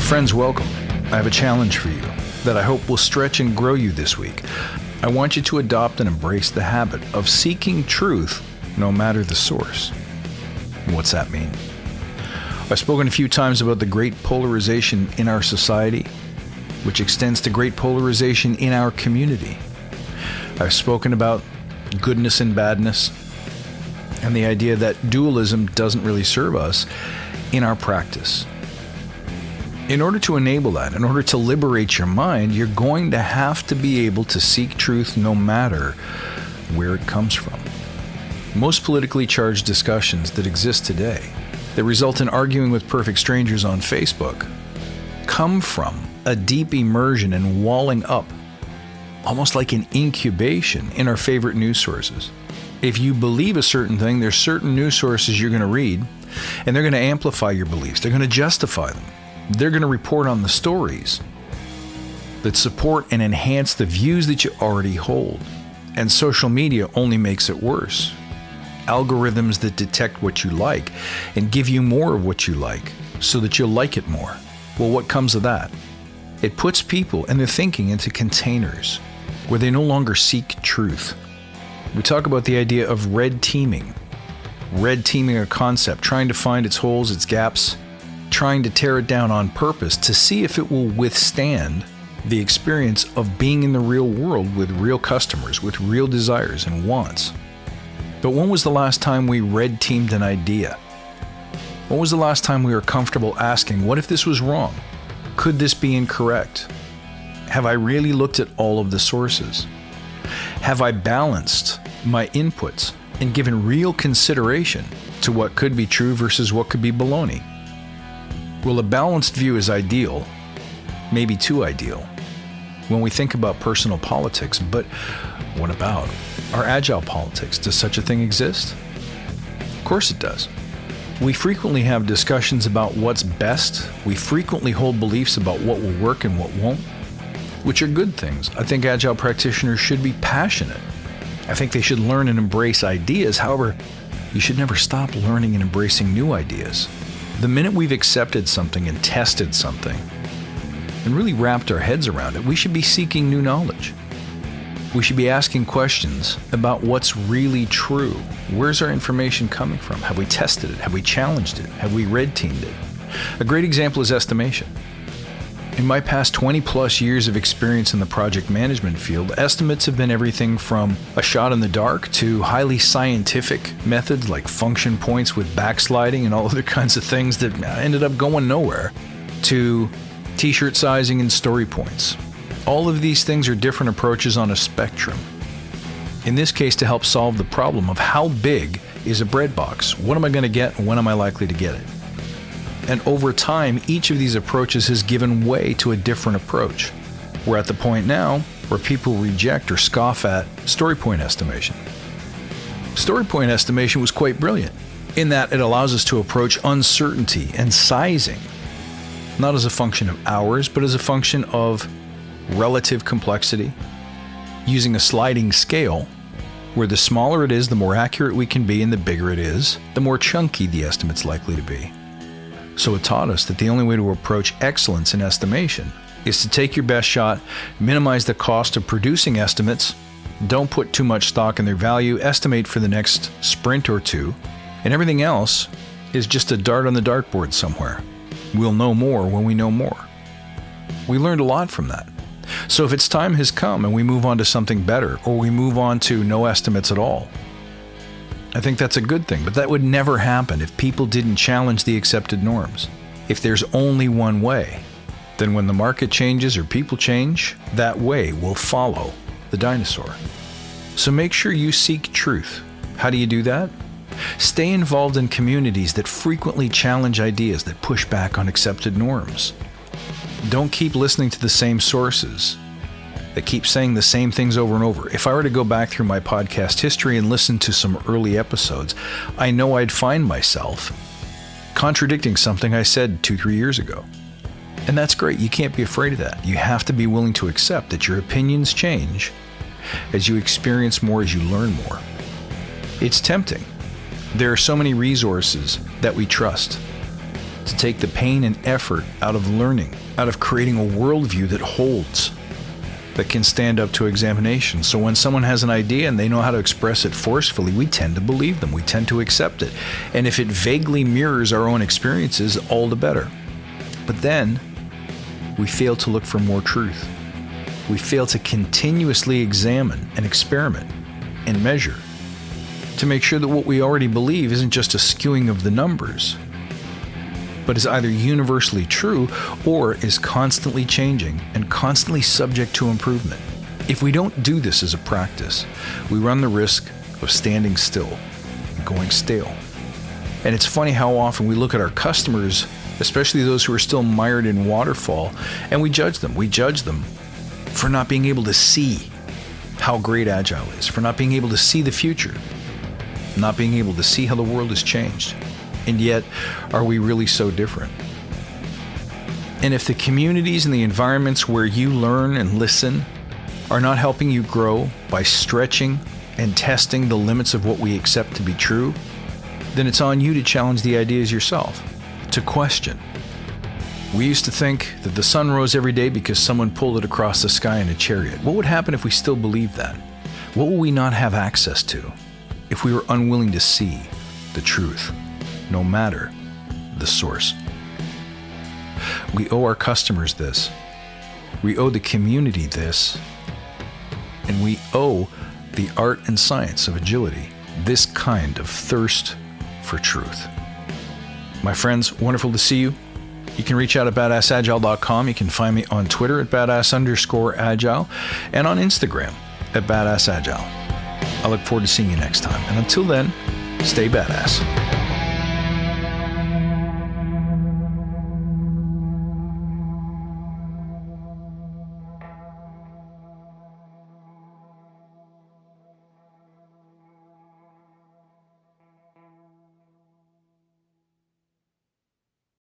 Friends, welcome. I have a challenge for you that I hope will stretch and grow you this week. I want you to adopt and embrace the habit of seeking truth no matter the source. What's that mean? I've spoken a few times about the great polarization in our society, which extends to great polarization in our community. I've spoken about goodness and badness, and the idea that dualism doesn't really serve us in our practice. In order to enable that, in order to liberate your mind, you're going to have to be able to seek truth no matter where it comes from. Most politically charged discussions that exist today, that result in arguing with perfect strangers on Facebook, come from a deep immersion and walling up, almost like an incubation, in our favorite news sources. If you believe a certain thing, there's certain news sources you're going to read, and they're going to amplify your beliefs. They're going to justify them. They're going to report on the stories that support and enhance the views that you already hold. And social media only makes it worse. Algorithms that detect what you like and give you more of what you like so that you'll like it more. Well, what comes of that? It puts people and their thinking into containers where they no longer seek truth. We talk about the idea of red teaming. Red teaming a concept, trying to find its holes, its gaps, trying to tear it down on purpose to see if it will withstand the experience of being in the real world with real customers, with real desires and wants. But when was the last time we red teamed an idea? When was the last time we were comfortable asking, what if this was wrong? Could this be incorrect? Have I really looked at all of the sources? Have I balanced my inputs and given real consideration to what could be true versus what could be baloney? Well, a balanced view is ideal, maybe too ideal, when we think about personal politics. But what about our agile politics? Does such a thing exist? Of course it does. We frequently have discussions about what's best. We frequently hold beliefs about what will work and what won't, which are good things. I think agile practitioners should be passionate. I think they should learn and embrace ideas. However, you should never stop learning and embracing new ideas. The minute we've accepted something and tested something and really wrapped our heads around it, we should be seeking new knowledge. We should be asking questions about what's really true. Where's our information coming from? Have we tested it? Have we challenged it? Have we red teamed it? A great example is estimation. In my past 20 plus years of experience in the project management field, estimates have been everything from a shot in the dark to highly scientific methods like function points with backsliding and all other kinds of things that ended up going nowhere, to t-shirt sizing and story points. All of these things are different approaches on a spectrum. In this case, to help solve the problem of how big is a bread box? What am I going to get and when am I likely to get it? And over time, each of these approaches has given way to a different approach. We're at the point now where people reject or scoff at Storypoint estimation. Storypoint estimation was quite brilliant in that it allows us to approach uncertainty and sizing, not as a function of hours, but as a function of relative complexity, using a sliding scale where the smaller it is, the more accurate we can be, and the bigger it is, the more chunky the estimate's likely to be. So it taught us that the only way to approach excellence in estimation is to take your best shot, minimize the cost of producing estimates, don't put too much stock in their value, estimate for the next sprint or two, and everything else is just a dart on the dartboard somewhere. We'll know more when we know more. We learned a lot from that. So if its time has come and we move on to something better, or we move on to no estimates at all, I think that's a good thing, but that would never happen if people didn't challenge the accepted norms. If there's only one way, then when the market changes or people change, that way will follow the dinosaur. So make sure you seek truth. How do you do that? Stay involved in communities that frequently challenge ideas that push back on accepted norms. Don't keep listening to the same sources that keep saying the same things over and over. If I were to go back through my podcast history and listen to some early episodes, I know I'd find myself contradicting something I said 2-3 years ago. And that's great. You can't be afraid of that. You have to be willing to accept that your opinions change as you experience more, as you learn more. It's tempting. There are so many resources that we trust to take the pain and effort out of learning, out of creating a worldview that holds, that can stand up to examination. So when someone has an idea and they know how to express it forcefully, we tend to believe them. We tend to accept it. And if it vaguely mirrors our own experiences, all the better. But then we fail to look for more truth. We fail to continuously examine and experiment and measure to make sure that what we already believe isn't just a skewing of the numbers, but is either universally true or is constantly changing and constantly subject to improvement. If we don't do this as a practice, we run the risk of standing still and going stale. And it's funny how often we look at our customers, especially those who are still mired in waterfall, and we judge them. We judge them for not being able to see how great Agile is, for not being able to see the future, not being able to see how the world has changed. And yet, are we really so different? And if the communities and the environments where you learn and listen are not helping you grow by stretching and testing the limits of what we accept to be true, then it's on you to challenge the ideas yourself, to question. We used to think that the sun rose every day because someone pulled it across the sky in a chariot. What would happen if we still believed that? What will we not have access to if we were unwilling to see the truth, no matter the source? We owe our customers this. We owe the community this. And we owe the art and science of agility this kind of thirst for truth. My friends, wonderful to see you. You can reach out at badassagile.com. You can find me on Twitter at badass_agile and on Instagram at badassagile. I look forward to seeing you next time. And until then, stay badass.